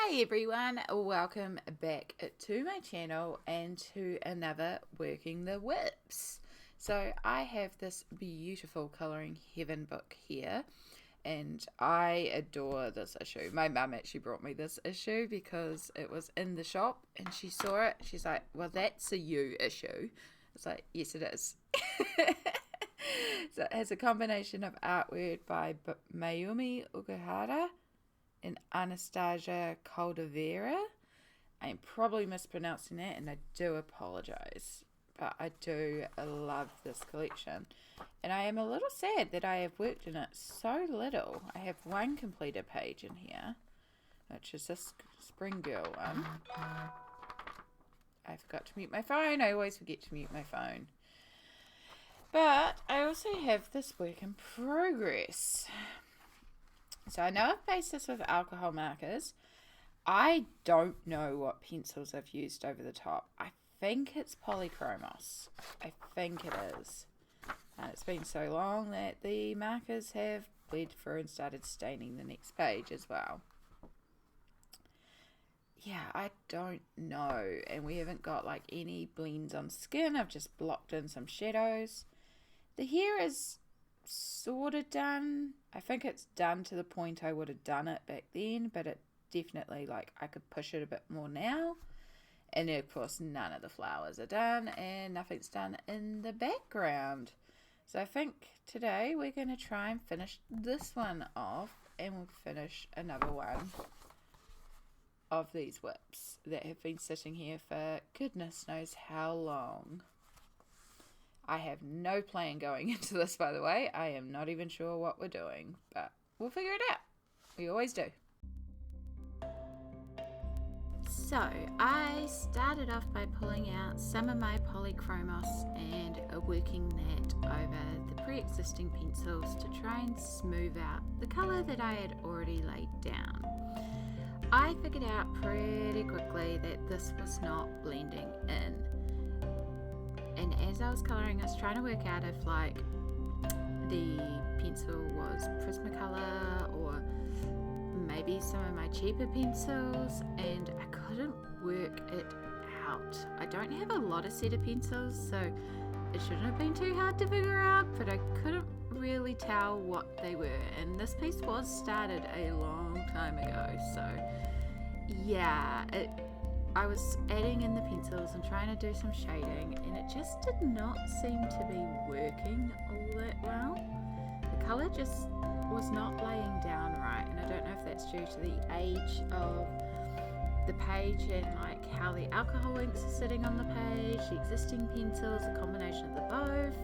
Hey everyone, welcome back to my channel and to another Working the Whips. So I have this beautiful Colouring Heaven book here and I adore this issue. My mum actually brought me this issue because it was in the shop and she saw it. She's like, well, that's a you issue. It's like, yes it is. So it has a combination of artwork by Mayumi Ogihara and Anastasia Caldevera. I'm probably mispronouncing that and I do apologize, but I do love this collection and I am a little sad that I have worked in it so little. I have one completed page in here, which is this Spring Girl one. I forgot to mute my phone. I always forget to mute my phone. But I also have this work in progress. So I know I've based this with alcohol markers. I don't know what pencils I've used over the top. I think it's Polychromos. I think it is. And it's been so long that the markers have bled through and started staining the next page as well. Yeah, I don't know. And we haven't got like any blends on skin. I've just blocked in some shadows. The hair is sort of done. I think it's done to the point I would have done it back then, but it definitely, like, I could push it a bit more now. And then, of course, none of the flowers are done and nothing's done in the background. So I think today we're going to try and finish this one off and we'll finish another one of these whips that have been sitting here for goodness knows how long. I have no plan going into this, by the way. I am not even sure what we're doing, but we'll figure it out. We always do. So, I started off by pulling out some of my Polychromos and working that over the pre-existing pencils to try and smooth out the colour that I had already laid down. I figured out pretty quickly that this was not blending in. And as I was colouring, I was trying to work out if like the pencil was Prismacolor or maybe some of my cheaper pencils, and I couldn't work it out. I don't have a lot of set of pencils, so it shouldn't have been too hard to figure out, but I couldn't really tell what they were. And this piece was started a long time ago, so yeah, I was adding in the pencils and trying to do some shading and it just did not seem to be working all that well. The colour just was not laying down right, and I don't know if that's due to the age of the page and like how the alcohol inks are sitting on the page, the existing pencils, a combination of the both,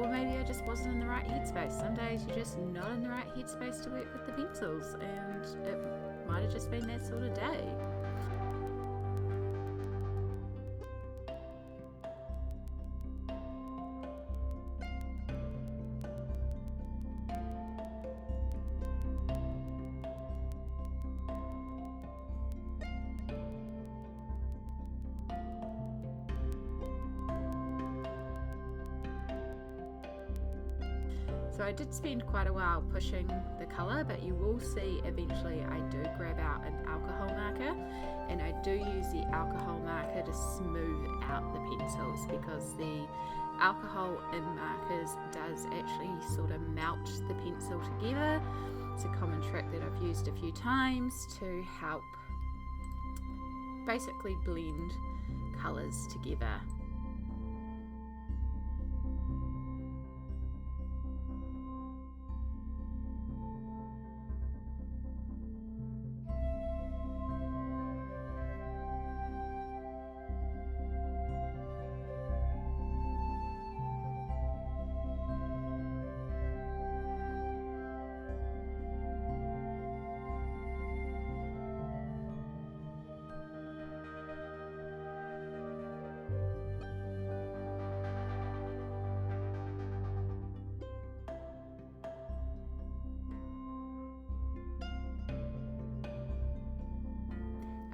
or maybe I just wasn't in the right headspace. Some days you're just not in the right headspace to work with the pencils, and it might have just been that sort of day. So I did spend quite a while pushing the colour, but you will see eventually I do grab out an alcohol marker, and I do use the alcohol marker to smooth out the pencils because the alcohol in markers does actually sort of melt the pencil together. It's a common trick that I've used a few times to help basically blend colours together.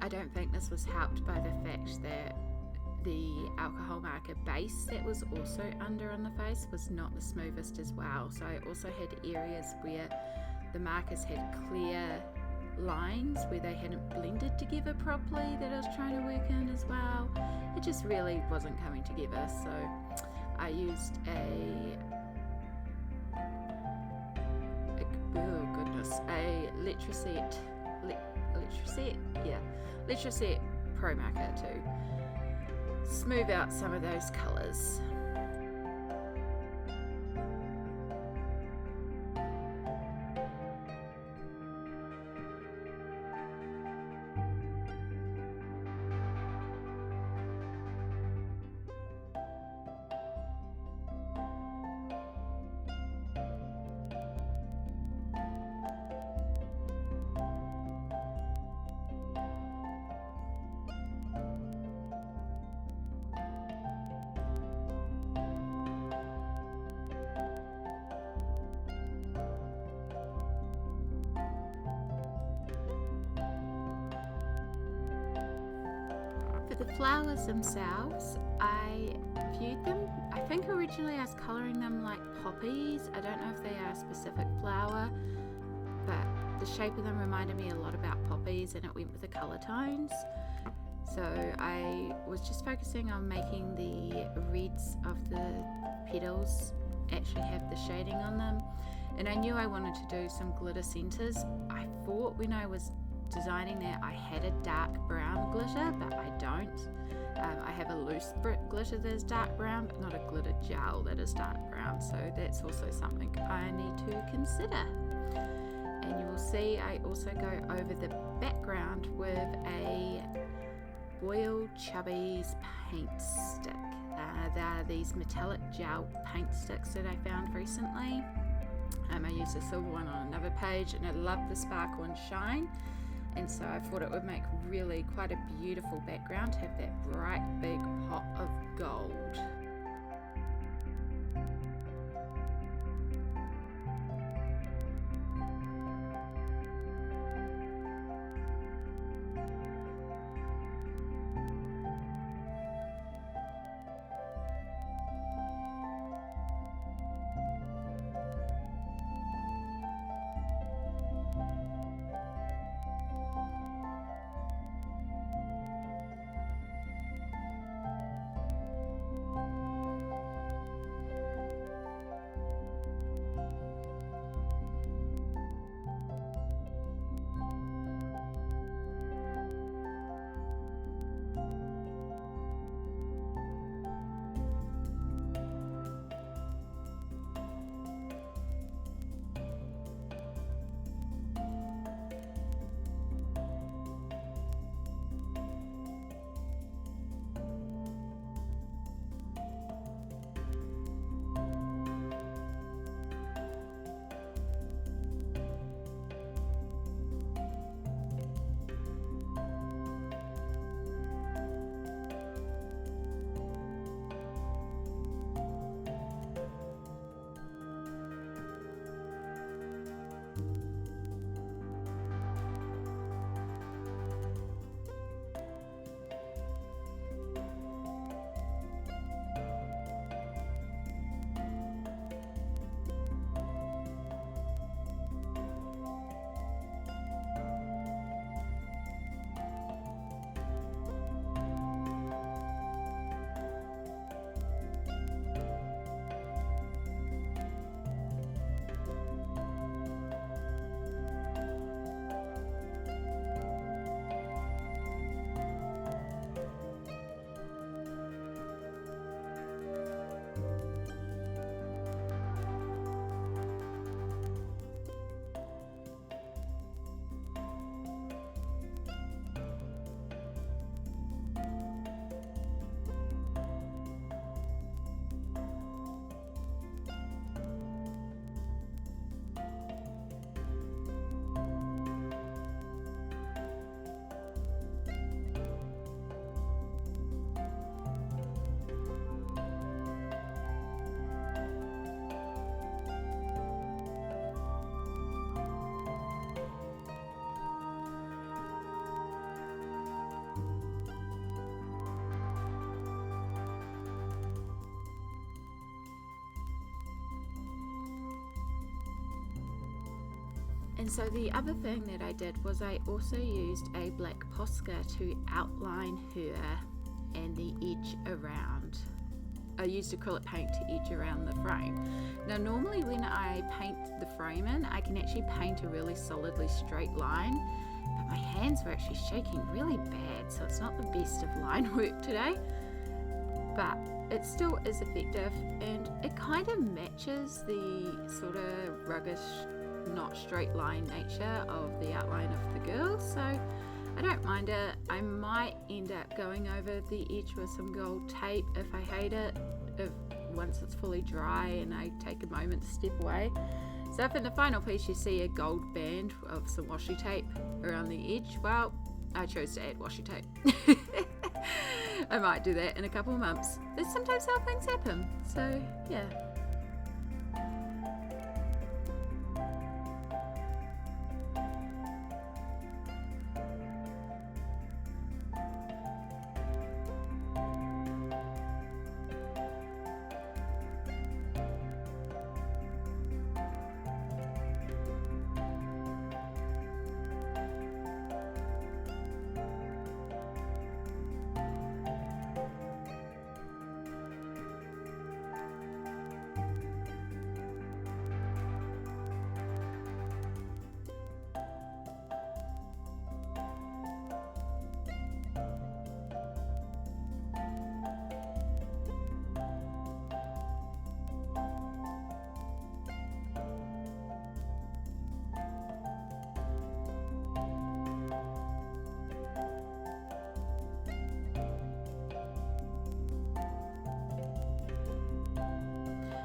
I don't think this was helped by the fact that the alcohol marker base that was also under on the face was not the smoothest as well. So I also had areas where the markers had clear lines where they hadn't blended together properly that I was trying to work in as well. It just really wasn't coming together, so I used a Letraset Pro Marker to smooth out some of those colours. For the flowers themselves, I viewed them. I think originally I was colouring them like poppies. I don't know if they are a specific flower, but the shape of them reminded me a lot about poppies, and it went with the colour tones. So I was just focusing on making the reds of the petals actually have the shading on them. And I knew I wanted to do some glitter centres. I thought when I was designing that I had a dark brown glitter, but I don't. I have a loose glitter that is dark brown, but not a glitter gel that is dark brown, so that's also something I need to consider. And you will see I also go over the background with a Boyle Chubby's paint stick. There are these metallic gel paint sticks that I found recently. I used a silver one on another page, and I love the sparkle and shine. And so I thought it would make really quite a beautiful background to have that bright big pot of gold. And so the other thing that I did was I also used a black Posca to outline her and the edge around. I used acrylic paint to edge around the frame. Now normally when I paint the frame in, I can actually paint a really solidly straight line, but my hands were actually shaking really bad, so it's not the best of line work today, but it still is effective, and it kind of matches the sort of rugged, not straight line nature of the outline of the girl, so I don't mind it. I might end up going over the edge with some gold tape if I hate it, once it's fully dry and I take a moment to step away. So if in the final piece you see a gold band of some washi tape around the edge, well, I chose to add washi tape. I might do that in a couple of months. That's sometimes how things happen, so yeah.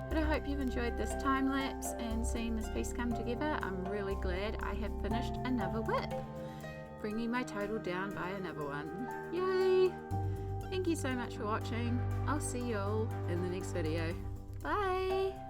But I hope you've enjoyed this time lapse and seen this piece come together. I'm really glad I have finished another whip, bringing my total down by another one. Yay! Thank you so much for watching. I'll see you all in the next video. Bye!